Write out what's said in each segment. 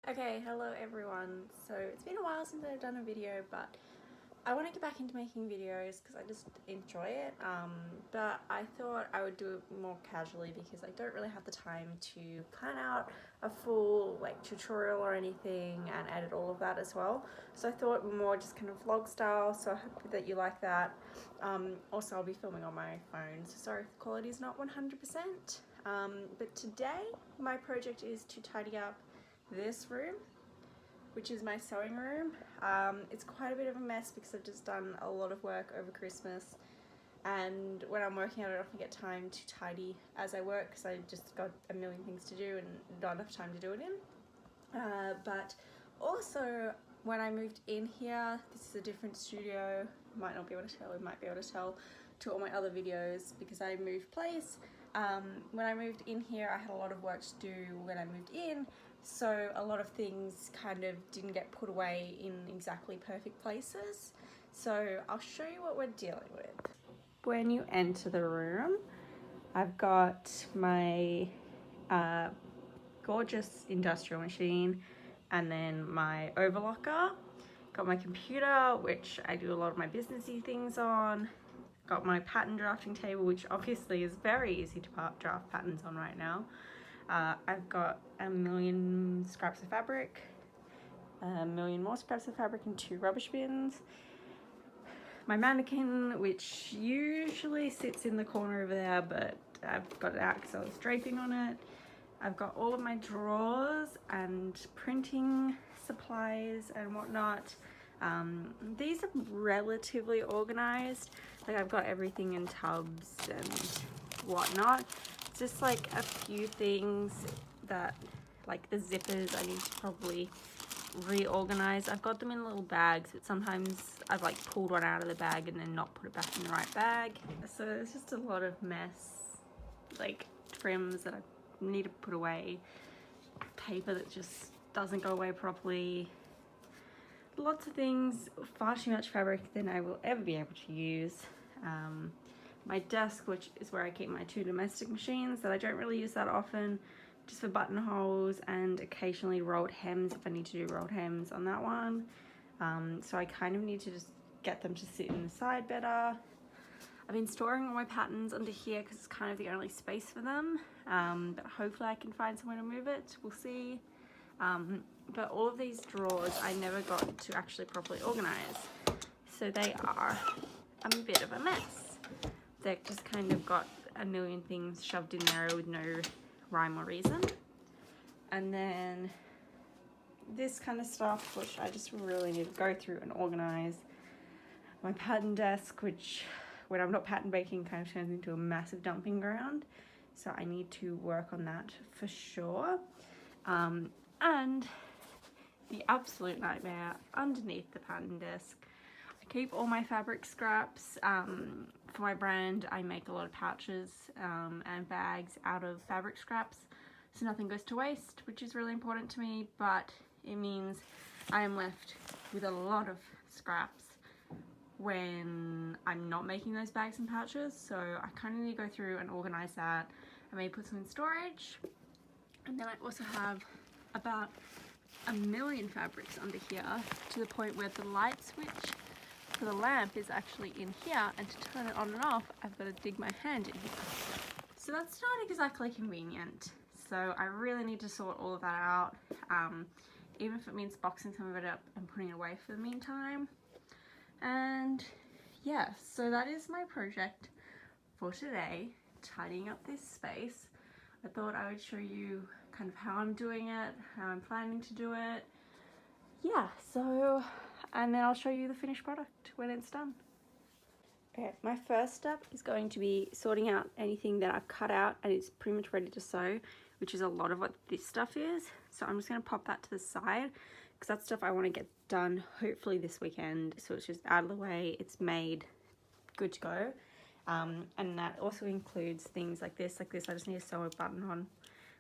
Okay, hello everyone. So it's been a while since I've done a video, but I want to get back into making videos because I just enjoy it. But I thought I would do it more casually because I don't really have the time to plan out a full tutorial or anything and edit all of that as well. So I thought more just kind of vlog style. So I hope that you like that. Also, I'll be filming on my phone, so sorry if the quality is not 100%. But today my project is to tidy up this room, which is my sewing room. It's quite a bit of a mess because I've just done a lot of work over Christmas, and when I'm working I don't often get time to tidy as I work because I just got a million things to do and not enough time to do it in. But also when I moved in here, this is a different studio. Might not be able to tell, we might be able to tell to all my other videos because I moved place. When I moved in here I had a lot of work to do when I moved in, so a lot of things kind of didn't get put away in exactly perfect places. So I'll show you what we're dealing with. When you enter the room, I've got my gorgeous industrial machine and then my overlocker. Got my computer, which I do a lot of my businessy things on. Got my pattern drafting table, which obviously is very easy to draft patterns on right now. I've got a million scraps of fabric, a million more scraps of fabric and 2 rubbish bins. My mannequin, which usually sits in the corner over there, but I've got it out because I was draping on it. I've got all of my drawers and printing supplies and whatnot. These are relatively organized. Like, I've got everything in tubs and whatnot. It's just like a few things that, like the zippers, I need to probably reorganize. I've got them in little bags, but sometimes I've like pulled one out of the bag and then not put it back in the right bag. So it's just a lot of mess, like trims that I need to put away, paper that just doesn't go away properly, lots of things, far too much fabric than I will ever be able to use. My desk, which is where I keep my 2 domestic machines that I don't really use that often, just for buttonholes and occasionally rolled hems if I need to do rolled hems on that one. So I kind of need to just get them to sit in the side better. I've been storing all my patterns under here because it's kind of the only space for them, but hopefully I can find somewhere to move it, we'll see. But all of these drawers I never got to actually properly organize, so they are a bit of a mess. They've just kind of got a million things shoved in there with no rhyme or reason. And then this kind of stuff, which I just really need to go through and organize. My pattern desk, which when I'm not pattern baking kind of turns into a massive dumping ground, so I need to work on that for sure. And the absolute nightmare underneath the pattern desk, I keep all my fabric scraps. For my brand I make a lot of pouches and bags out of fabric scraps, so nothing goes to waste, which is really important to me, but it means I am left with a lot of scraps when I'm not making those bags and pouches. So I kind of need to go through and organize that. I may put some in storage, and then I also have about a million fabrics under here, to the point where the light switch for the lamp is actually in here, and to turn it on and off I've got to dig my hand in here. So that's not exactly convenient, so I really need to sort all of that out, even if it means boxing some of it up and putting it away for the meantime. And yeah, so that is my project for today, tidying up this space. I thought I would show you kind of how I'm doing it, how I'm planning to do it. Yeah, so, and then I'll show you the finished product when it's done. Okay, my first step is going to be sorting out anything that I've cut out and it's pretty much ready to sew, which is a lot of what this stuff is. So I'm just going to pop that to the side because that's stuff I want to get done hopefully this weekend, so it's just out of the way, it's made, good to go. And that also includes things like this. I just need to sew a button on.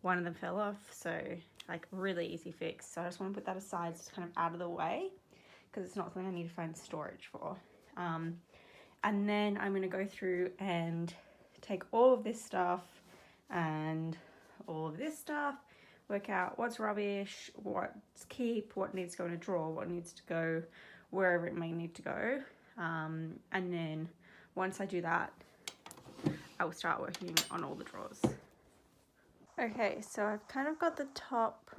One of them fell off, so like really easy fix. So I just want to put that aside, so it's kind of out of the way because it's not something I need to find storage for. And then I'm going to go through and take all of this stuff and all of this stuff, work out what's rubbish, what's keep, what needs to go in a drawer, what needs to go wherever it may need to go. And then once I do that, I will start working on all the drawers. Okay, so I've kind of got the top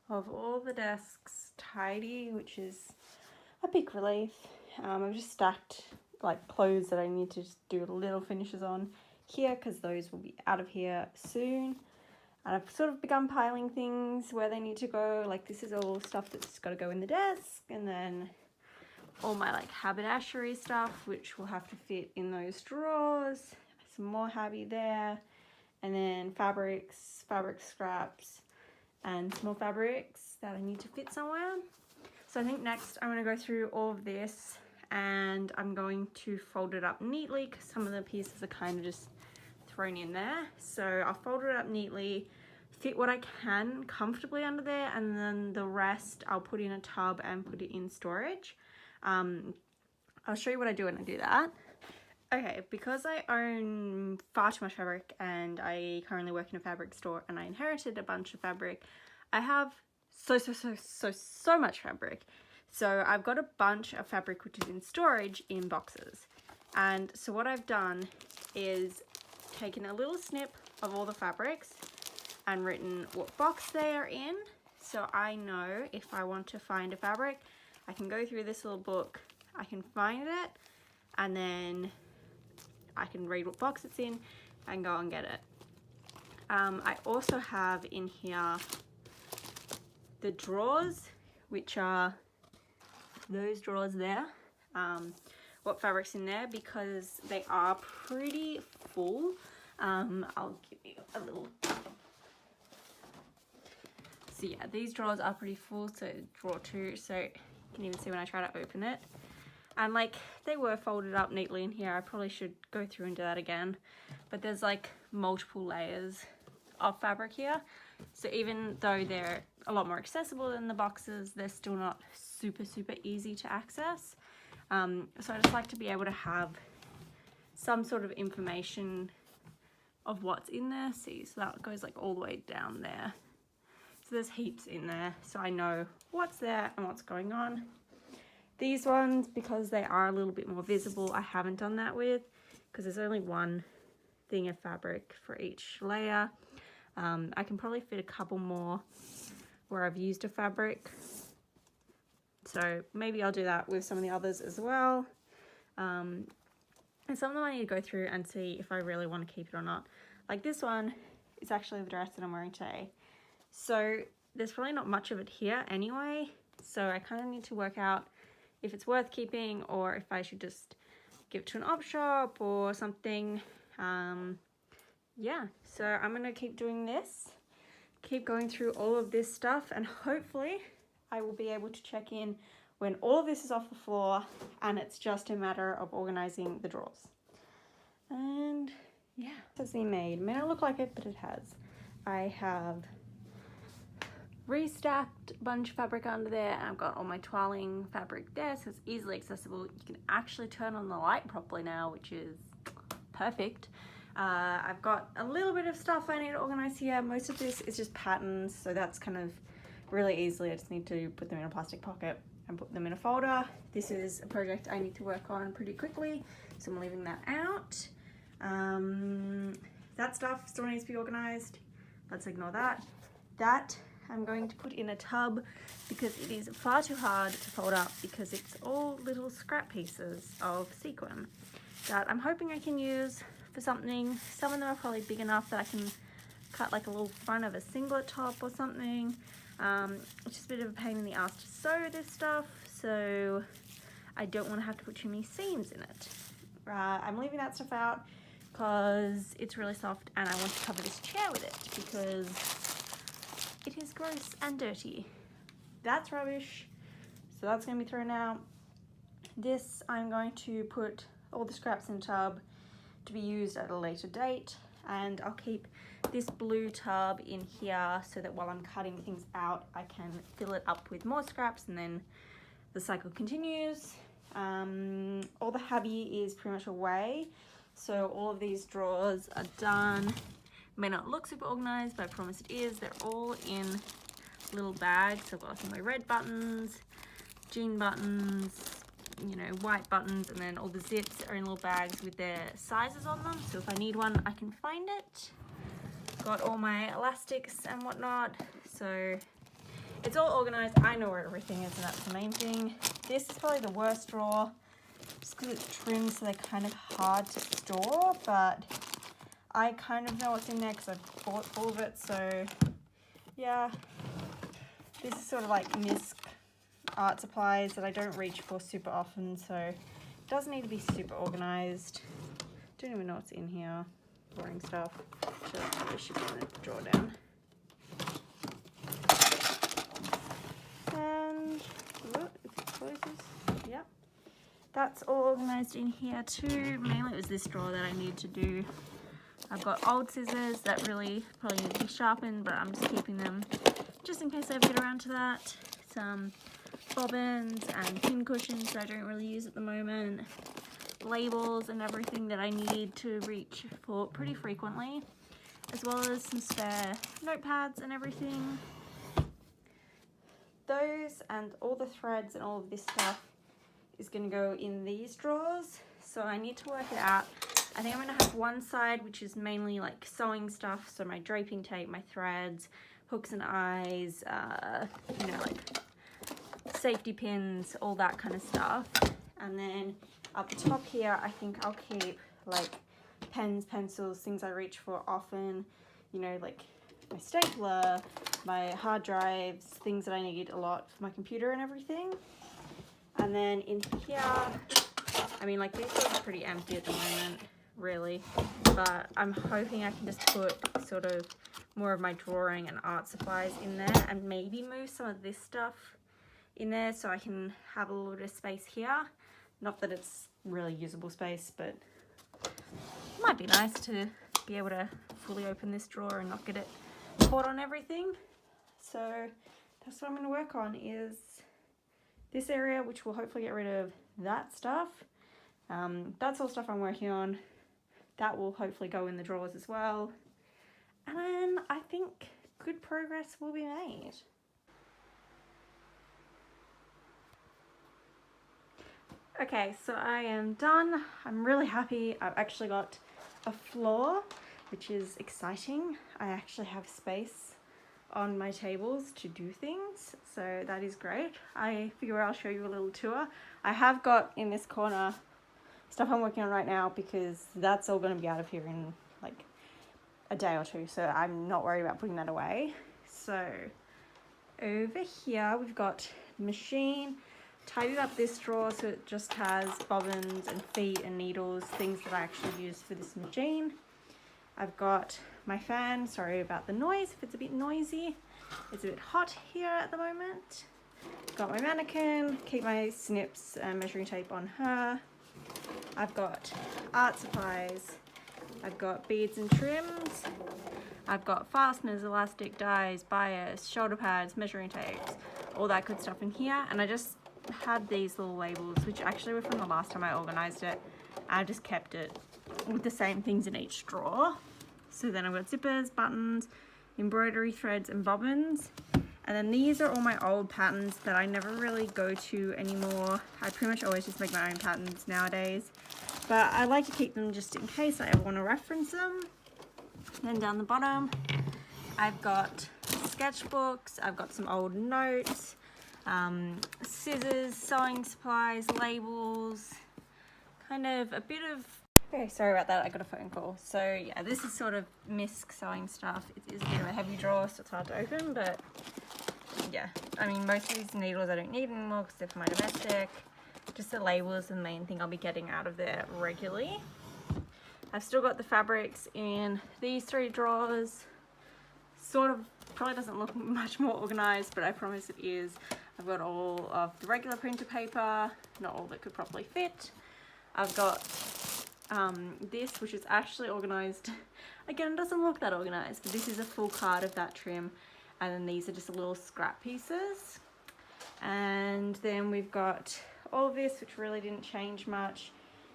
of all the desks tidy, which is a big relief. I've just stacked like clothes that I need to just do little finishes on here because those will be out of here soon. And I've sort of begun piling things where they need to go. Like this is all stuff that's got to go in the desk, and then all my like haberdashery stuff, which will have to fit in those drawers. Some more habby there, and then fabrics, fabric scraps, and small fabrics that I need to fit somewhere. So I think next I'm going to go through all of this, and I'm going to fold it up neatly because some of the pieces are kind of just thrown in there. So I'll fold it up neatly, fit what I can comfortably under there, and then the rest I'll put in a tub and put it in storage. I'll show you what I do when I do that. Okay, because I own far too much fabric and I currently work in a fabric store and I inherited a bunch of fabric, I have so much fabric. So I've got a bunch of fabric which is in storage in boxes. And so what I've done is taken a little snip of all the fabrics and written what box they are in. So I know if I want to find a fabric, I can go through this little book, I can find it, and then I can read what box it's in and go and get it. I also have in here the drawers, which are those drawers there. What fabric's in there, because they are pretty full. I'll give you a little. So yeah, these drawers are pretty full, so drawer 2, so you can even see when I try to open it. And like they were folded up neatly in here. I probably should go through and do that again, but there's like multiple layers of fabric here, so even though they're a lot more accessible than the boxes, they're still not super easy to access. So I just like to be able to have some sort of information of what's in there. See, so that goes like all the way down there, so there's heaps in there, so I know what's there and what's going on. These ones, because they are a little bit more visible, I haven't done that with, because there's only one thing of fabric for each layer. I can probably fit a couple more where I've used a fabric, so maybe I'll do that with some of the others as well. And some of them I need to go through and see if I really want to keep it or not. Like this one is actually the dress that I'm wearing today, so there's probably not much of it here anyway, so I kind of need to work out if it's worth keeping or if I should just give it to an op shop or something. Yeah, so I'm gonna keep doing this, keep going through all of this stuff, and hopefully I will be able to check in when all of this is off the floor and it's just a matter of organizing the drawers. And yeah, it has been made. It may not look like it, but it has. I have restacked a bunch of fabric under there, and I've got all my toiling fabric there, so it's easily accessible. You can actually turn on the light properly now, which is perfect. I've got a little bit of stuff I need to organize here. Most of this is just patterns, so that's kind of really easily. I just need to put them in a plastic pocket and put them in a folder. This is a project I need to work on pretty quickly, so I'm leaving that out. That stuff still needs to be organized. Let's ignore that. That I'm going to put in a tub because it is far too hard to fold up, because it's all little scrap pieces of sequin that I'm hoping I can use for something. Some of them are probably big enough that I can cut like a little front of a singlet top or something. It's just a bit of a pain in the ass to sew this stuff, so I don't want to have to put too many seams in it. I'm leaving that stuff out because it's really soft and I want to cover this chair with it because it is gross and dirty. That's rubbish, so that's going to be thrown out. This I'm going to put all the scraps in a tub to be used at a later date, and I'll keep this blue tub in here so that while I'm cutting things out I can fill it up with more scraps and then the cycle continues. All the hubby is pretty much away, so all of these drawers are done. may not look super organized, but I promise it is. They're all in little bags. So I've got some of my red buttons, jean buttons, you know, white buttons, and then all the zips are in little bags with their sizes on them. So if I need one, I can find it. Got all my elastics and whatnot. So it's all organized. I know where everything is, and that's the main thing. This is probably the worst drawer, just because it's trimmed, so they're kind of hard to store, but I kind of know what's in there because I've bought all of it. So yeah, this is sort of like misc art supplies that I don't reach for super often, so it does need to be super organized. Don't even know what's in here. Boring stuff. Probably should be in the drawer down. And if it closes, yep. That's all organized in here too. Mainly it was this drawer that I need to do. I've got old scissors that really probably need to be sharpened, but I'm just keeping them just in case I ever get around to that. Some bobbins and pin cushions that I don't really use at the moment. Labels and everything that I need to reach for pretty frequently, as well as some spare notepads and everything. Those and all the threads and all of this stuff is going to go in these drawers, so I need to work it out. I think I'm going to have one side which is mainly like sewing stuff, so my draping tape, my threads, hooks and eyes, you know, like safety pins, all that kind of stuff. And then up the top here, I think I'll keep like pens, pencils, things I reach for often, you know, like my stapler, my hard drives, things that I need a lot for my computer and everything. And then in here, I mean, like these are pretty empty at the moment, really, but I'm hoping I can just put sort of more of my drawing and art supplies in there, and maybe move some of this stuff in there so I can have a little bit of space here. Not that it's really usable space, but it might be nice to be able to fully open this drawer and not get it caught on everything. So that's what I'm going to work on, is this area, which will hopefully get rid of that stuff. That's all stuff I'm working on. That will hopefully go in the drawers as well. And then I think good progress will be made. Okay, so I am done. I'm really happy. I've actually got a floor, which is exciting. I actually have space on my tables to do things, so that is great. I figure I'll show you a little tour. I have got in this corner stuff I'm working on right now, because that's all going to be out of here in like a day or two, so I'm not worried about putting that away. So over here we've got the machine. Tidied up this drawer so it just has bobbins and feet and needles, things that I actually use for this machine. I've got my fan, sorry about the noise if it's a bit noisy. It's a bit hot here at the moment. Got my mannequin, keep my snips and measuring tape on her. I've got art supplies. I've got beads and trims. I've got fasteners, elastic, dies, bias, shoulder pads, measuring tapes, all that good stuff in here. And I just had these little labels, which actually were from the last time I organized it. I just kept it with the same things in each drawer. So then I've got zippers, buttons, embroidery threads and bobbins. And then these are all my old patterns that I never really go to anymore. I pretty much always just make my own patterns nowadays, but I like to keep them just in case I ever want to reference them. And then down the bottom I've got sketchbooks, I've got some old notes, scissors, sewing supplies, labels, kind of a bit of... Okay, sorry about that, I got a phone call. So yeah, this is sort of misc sewing stuff. It is a bit of a heavy drawer, so it's hard to open, but yeah, I mean, most of these needles I don't need anymore because they're for my domestic. Just the labels are the main thing I'll be getting out of there regularly. I've still got the fabrics in these three drawers. Sort of, probably doesn't look much more organized, but I promise it is. I've got all of the regular printer paper, not all that could properly fit. I've got this, which is actually organized. Again, it doesn't look that organized, but this is a full card of that trim. And then these are just little scrap pieces. And then we've got all of this, which really didn't change much.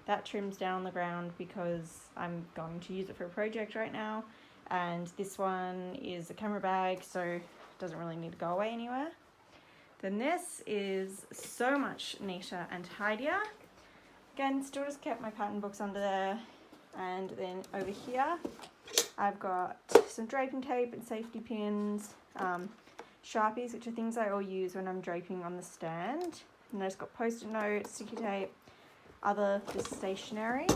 That trim's down on the ground because I'm going to use it for a project right now. and this one is a camera bag, so it doesn't really need to go away anywhere. Then this is so much neater and tidier. Again, still just kept my pattern books under there. And then over here, I've got some draping tape and safety pins, Sharpies, which are things I all use when I'm draping on the stand. And I've just got Post-it notes, sticky tape, other just stationery.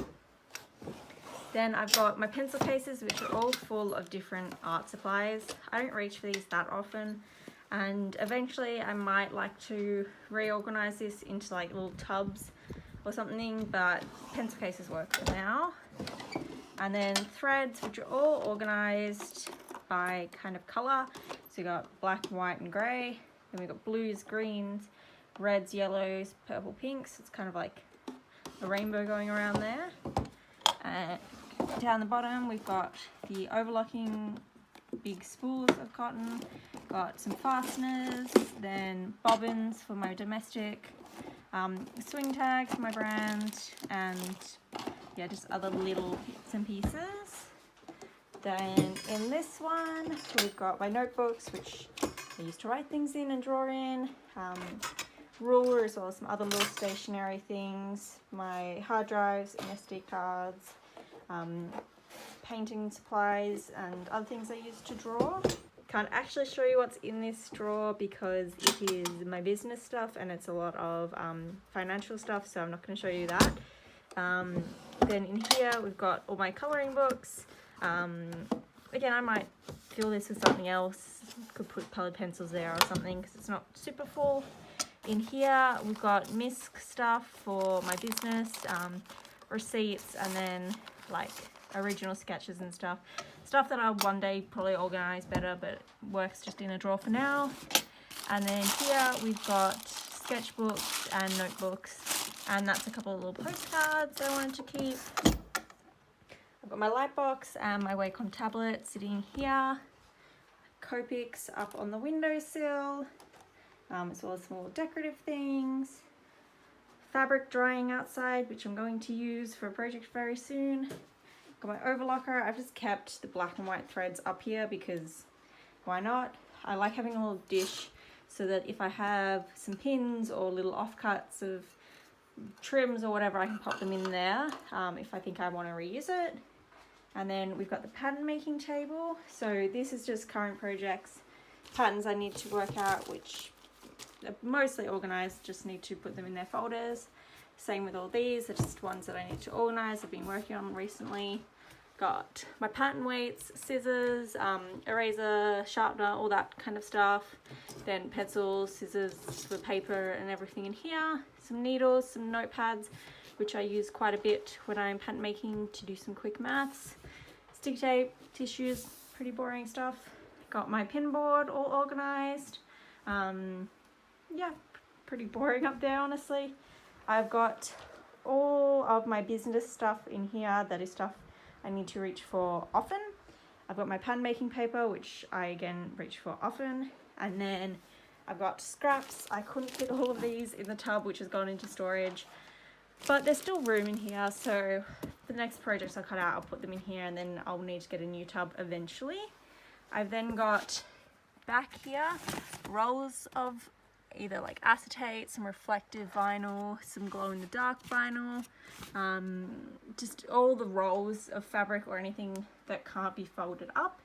Then I've got my pencil cases, which are all full of different art supplies. I don't reach for these that often, and eventually I might like to reorganize this into like little tubs or something, but pencil cases work for now. And then threads, which are all organized by kind of color. So you got black, white and gray. Then we've got blues, greens, reds, yellows, purple, pinks. It's kind of like a rainbow going around there. Down the bottom we've got the overlocking big spools of cotton, got some fasteners, then bobbins for my domestic, swing tags for my brand, and yeah, just other little bits and pieces. Then in this one we've got my notebooks, which I used to write things in and draw in, ruler, as well as some other little stationery things, my hard drives and SD cards, painting supplies and other things I use to draw. Can't actually show you what's in this drawer because it is my business stuff and it's a lot of financial stuff, so I'm not going to show you that. Then in here we've got all my colouring books. Again, I might fill this with something else. Could put coloured pencils there or something because it's not super full. In here we've got MISC stuff for my business, receipts, and then like original sketches and stuff that I'll one day probably organize better, but works just in a drawer for now. And then here we've got sketchbooks and notebooks, and that's a couple of little postcards I wanted to keep. I've got my light box and my Wacom tablet sitting here, Copics up on the windowsill, as well as some more decorative things, fabric drying outside, which I'm going to use for a project very soon. Got my overlocker. I've just kept the black and white threads up here because why not? I like having a little dish so that if I have some pins or little offcuts of trims or whatever, I can pop them in there if I think I want to reuse it. And then we've got the pattern making table. So this is just current projects, patterns I need to work out, which are mostly organized, just need to put them in their folders. Same with all these, they're just ones that I need to organize, I've been working on recently. Got my pattern weights, scissors, eraser, sharpener, all that kind of stuff. Then pencils, scissors for paper and everything in here. Some needles, some notepads, which I use quite a bit when I'm pattern making to do some quick maths. Sticky tape, tissues, pretty boring stuff. Got my pin board all organized. Yeah, pretty boring up there, honestly. I've got all of my business stuff in here, that is stuff I need to reach for often. I've got my pattern making paper, which I again reach for often. And then I've got scraps. I couldn't fit all of these in the tub, which has gone into storage, but there's still room in here, so the next projects I cut out, I'll put them in here, and then I'll need to get a new tub eventually. I've then got back here rolls of either like acetate, some reflective vinyl, some glow-in-the-dark vinyl, just all the rolls of fabric or anything that can't be folded up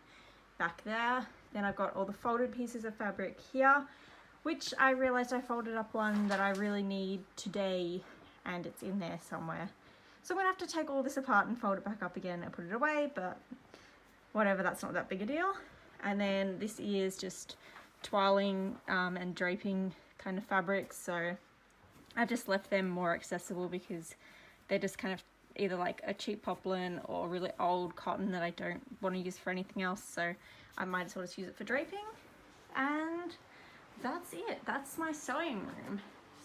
back there. Then I've got all the folded pieces of fabric here, which I realized I folded up one that I really need today, and it's in there somewhere. So I'm gonna have to take all this apart and fold it back up again and put it away, but whatever, that's not that big a deal. And then this is just toiling and draping kind of fabrics, so I've just left them more accessible because they're just kind of either like a cheap poplin or really old cotton that I don't want to use for anything else, so I might as well just use it for draping. And that's it, that's my sewing room.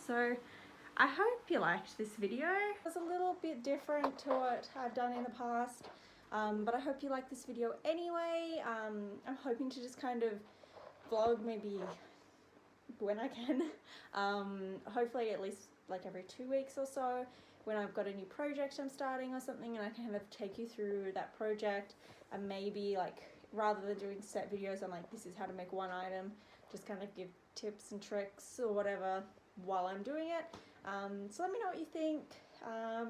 So I hope you liked this video. It was a little bit different to what I've done in the past, but I hope you like this video anyway. I'm hoping to just kind of vlog maybe when I can, hopefully at least like every 2 weeks or so, when I've got a new project I'm starting or something, and I can kind of take you through that project and maybe like rather than doing set videos on like this is how to make one item, just kind of give tips and tricks or whatever while I'm doing it. So let me know what you think.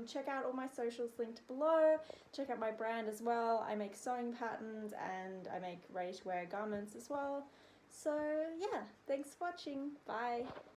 Check out all my socials linked below. Check out my brand as well. I make sewing patterns and I make ready to wear garments as well. So yeah, thanks for watching. Bye.